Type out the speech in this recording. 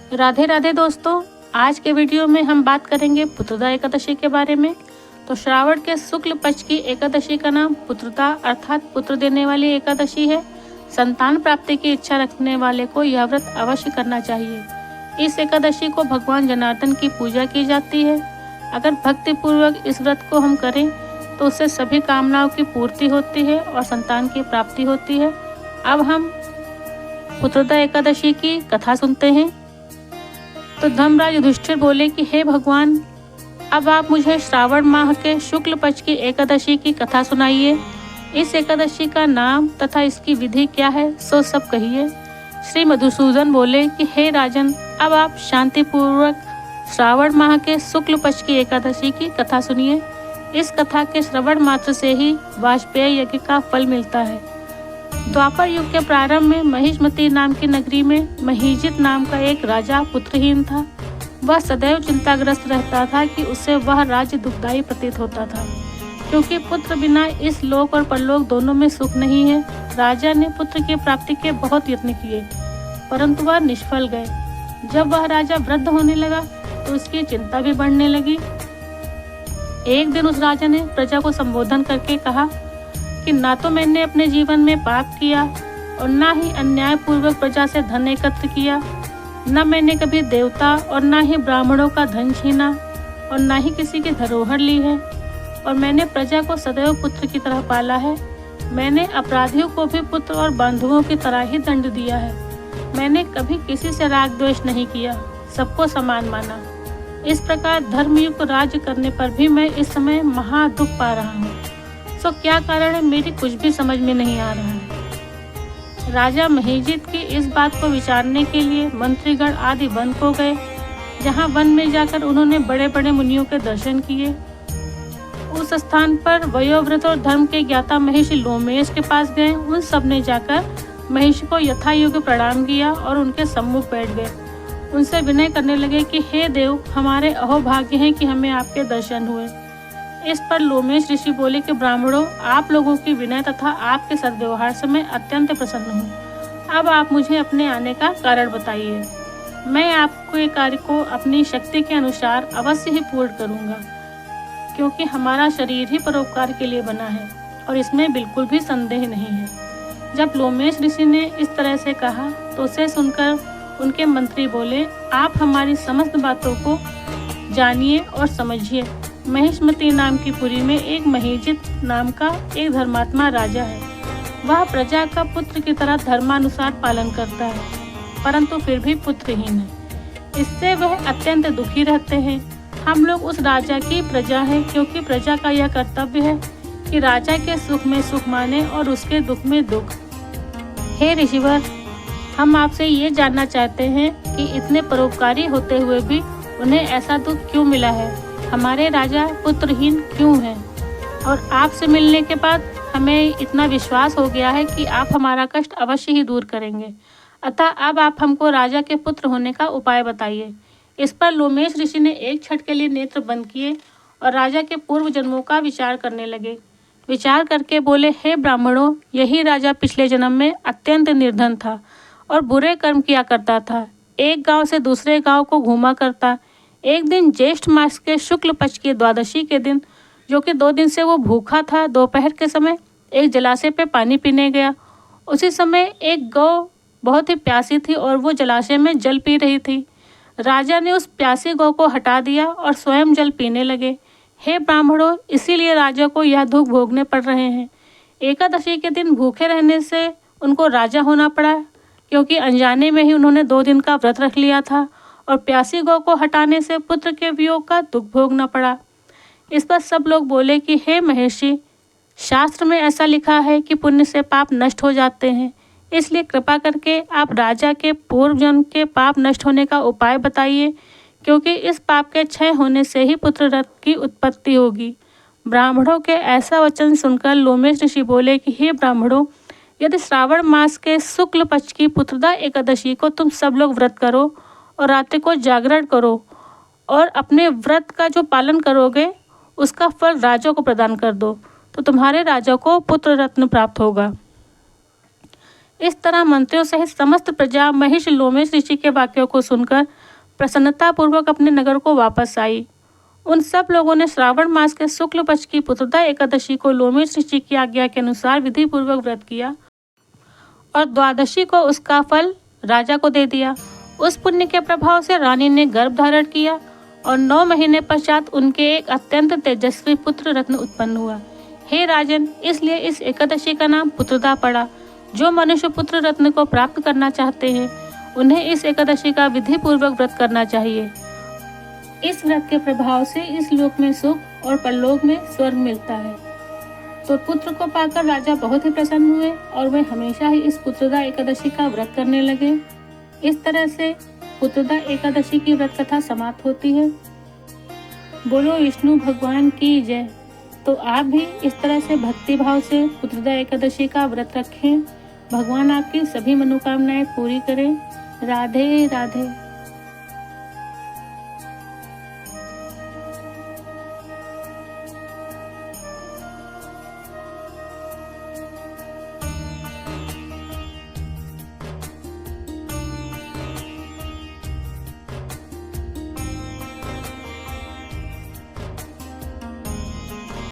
राधे राधे दोस्तों, आज के वीडियो में हम बात करेंगे पुत्रदा एकादशी के बारे में। तो श्रावण के शुक्ल पक्ष की एकादशी का नाम पुत्रदा अर्थात पुत्र देने वाली एकादशी है। संतान प्राप्ति की इच्छा रखने वाले को यह व्रत अवश्य करना चाहिए। इस एकादशी को भगवान जनार्दन की पूजा की जाती है। अगर भक्ति पूर्वक इस व्रत को हम करें तो उससे सभी कामनाओं की पूर्ति होती है और संतान की प्राप्ति होती है। अब हम पुत्रदा एकादशी की कथा सुनते हैं। तो धर्मराज युधिष्ठिर बोले कि हे भगवान, अब आप मुझे श्रावण माह के शुक्ल पक्ष की एकादशी की कथा सुनाइए। इस एकादशी का नाम तथा इसकी विधि क्या है सो सब कहिए। श्री मधुसूदन बोले कि हे राजन, अब आप शांति पूर्वक श्रावण माह के शुक्ल पक्ष की एकादशी की कथा सुनिए। इस कथा के श्रवण मात्र से ही वाजपेय यज्ञ का फल मिलता है। द्वापर युग के प्रारंभ में महिष्मती नाम की नगरी में महीजित नाम का एक राजा पुत्रहीन था। वह सदैव चिंताग्रस्त रहता था कि उसे वह राज्य दुखदायी प्रतीत होता था, क्योंकि पुत्र बिना इस लोक और परलोक दोनों में सुख नहीं है। राजा ने पुत्र की प्राप्ति के बहुत यत्न किए, परंतु वह निष्फल गए। जब वह राजा वृद्ध होने लगा तो उसकी चिंता भी बढ़ने लगी। एक दिन उस राजा ने प्रजा को संबोधन करके कहा कि ना तो मैंने अपने जीवन में पाप किया और ना ही अन्याय पूर्वक प्रजा से धन एकत्र किया, न मैंने कभी देवता और ना ही ब्राह्मणों का धन छीना और ना ही किसी की धरोहर ली है, और मैंने प्रजा को सदैव पुत्र की तरह पाला है। मैंने अपराधियों को भी पुत्र और बंधुओं की तरह ही दंड दिया है। मैंने कभी किसी से राग द्वेष नहीं किया, सबको समान माना। इस प्रकार धर्मयुक्त राज्य करने पर भी मैं इस समय महा दुख पा रहा हूँ। सो क्या कारण है, मेरी कुछ भी समझ में नहीं आ रहा है। राजा महीजित की इस बात को विचारने के लिए मंत्रीगण आदि वन को गए, जहाँ वन में जाकर उन्होंने बड़े बड़े मुनियों के दर्शन किए। उस स्थान पर वयोवृद्ध और धर्म के ज्ञाता महिषी लोमेश के पास गए। उन सब ने जाकर महिषी को यथायोग्य प्रणाम किया और उनके सम्मुख बैठ गए। उनसे विनय करने लगे कि हे देव, हमारे अहोभाग्य हैं कि हमें आपके दर्शन हुए। इस पर लोमेश ऋषि बोले कि ब्राह्मणों, आप लोगों की विनय तथा आपके सद्व्यवहार से मैं अत्यंत प्रसन्न हूँ। अब आप मुझे अपने आने का कारण बताइए। मैं आपके कार्य को अपनी शक्ति के अनुसार अवश्य ही पूर्ण करूँगा, क्योंकि हमारा शरीर ही परोपकार के लिए बना है और इसमें बिल्कुल भी संदेह नहीं है। जब लोमेश ऋषि ने इस तरह से कहा तो उसे सुनकर उनके मंत्री बोले, आप हमारी समस्त बातों को जानिए और समझिए। महिष्मती नाम की पुरी में एक महीजित नाम का एक धर्मात्मा राजा है। वह प्रजा का पुत्र की तरह धर्मानुसार पालन करता है, परंतु फिर भी पुत्रहीन है। इससे वह अत्यंत दुखी रहते हैं। हम लोग उस राजा की प्रजा हैं, क्योंकि प्रजा का यह कर्तव्य है कि राजा के सुख में सुख माने और उसके दुख में दुख। हे ऋषिवर, हम आपसे ये जानना चाहते हैं कि इतने परोपकारी होते हुए भी उन्हें ऐसा दुख क्यों मिला है। हमारे राजा पुत्रहीन क्यों हैं? और आपसे मिलने के बाद हमें इतना विश्वास हो गया है कि आप हमारा कष्ट अवश्य ही दूर करेंगे। अतः अब आप हमको राजा के पुत्र होने का उपाय बताइए। इस पर लोमेश ऋषि ने एक क्षण के लिए नेत्र बंद किए और राजा के पूर्व जन्मों का विचार करने लगे। विचार करके बोले, हे ब्राह्मणों, यही राजा पिछले जन्म में अत्यंत निर्धन था और बुरे कर्म किया करता था। एक गांव से दूसरे गांव को घूमा करता। एक दिन ज्येष्ठ मास के शुक्ल पक्ष की द्वादशी के दिन, जो कि 2 दिन से वो भूखा था, दोपहर के समय एक जलाशय पे पानी पीने गया। उसी समय एक गौ बहुत ही प्यासी थी और वो जलाशय में जल पी रही थी। राजा ने उस प्यासी गौ को हटा दिया और स्वयं जल पीने लगे। हे ब्राह्मणों, इसीलिए राजा को यह दुख भोगने पड़ रहे हैं। एकादशी के दिन भूखे रहने से उनको राजा होना पड़ा, क्योंकि अनजाने में ही उन्होंने 2 दिन का व्रत रख लिया था, और प्यासी गौ को हटाने से पुत्र के वियोग का दुख भोगना पड़ा। इस पर सब लोग बोले कि हे महर्षि, शास्त्र में ऐसा लिखा है कि पुण्य से पाप नष्ट हो जाते हैं, इसलिए कृपा करके आप राजा के पूर्व जन्म के पाप नष्ट होने का उपाय बताइए, क्योंकि इस पाप के क्षय होने से ही पुत्र रथ की उत्पत्ति होगी। ब्राह्मणों के ऐसा वचन सुनकर लोमेश ऋषि बोले कि हे ब्राह्मणों, यदि श्रावण मास के शुक्ल पक्ष की पुत्रदा एकादशी को तुम सब लोग व्रत करो और रात्रि को जागरण करो और अपने व्रत का जो पालन करोगे उसका फल राजा को प्रदान कर दो, तो तुम्हारे राजा को पुत्र रत्न प्राप्त होगा। इस तरह मंत्रियों सहित समस्त प्रजा महिष लोमेश ऋषि के वाक्यों को सुनकर प्रसन्नतापूर्वक अपने नगर को वापस आई। उन सब लोगों ने श्रावण मास के शुक्ल पक्ष की पुत्रदा एकादशी को लोमेश ऋषि की आज्ञा के अनुसार विधि पूर्वक व्रत किया और द्वादशी को उसका फल राजा को दे दिया। उस पुण्य के प्रभाव से रानी ने गर्भ धारण किया और 9 महीने पश्चात उनके एक अत्यंत तेजस्वी पुत्र रत्न उत्पन्न हुआ। हे राजन, इसलिए इस एकादशी का नाम पुत्रदा पड़ा। जो मनुष्य पुत्र रत्न को प्राप्त करना चाहते हैं उन्हें इस एकादशी का विधि पूर्वक व्रत करना चाहिए। इस व्रत के प्रभाव से इस लोक में सुख और परलोक में स्वर्ग मिलता है। तो पुत्र को पाकर राजा बहुत ही प्रसन्न हुए और वे हमेशा ही इस पुत्रदा एकादशी का व्रत करने लगे। इस तरह से पुत्रदा एकादशी की व्रत कथा समाप्त होती है। बोलो विष्णु भगवान की जय। तो आप भी इस तरह से भक्ति भाव से पुत्रदा एकादशी का व्रत रखें। भगवान आपकी सभी मनोकामनाएं पूरी करें। राधे राधे।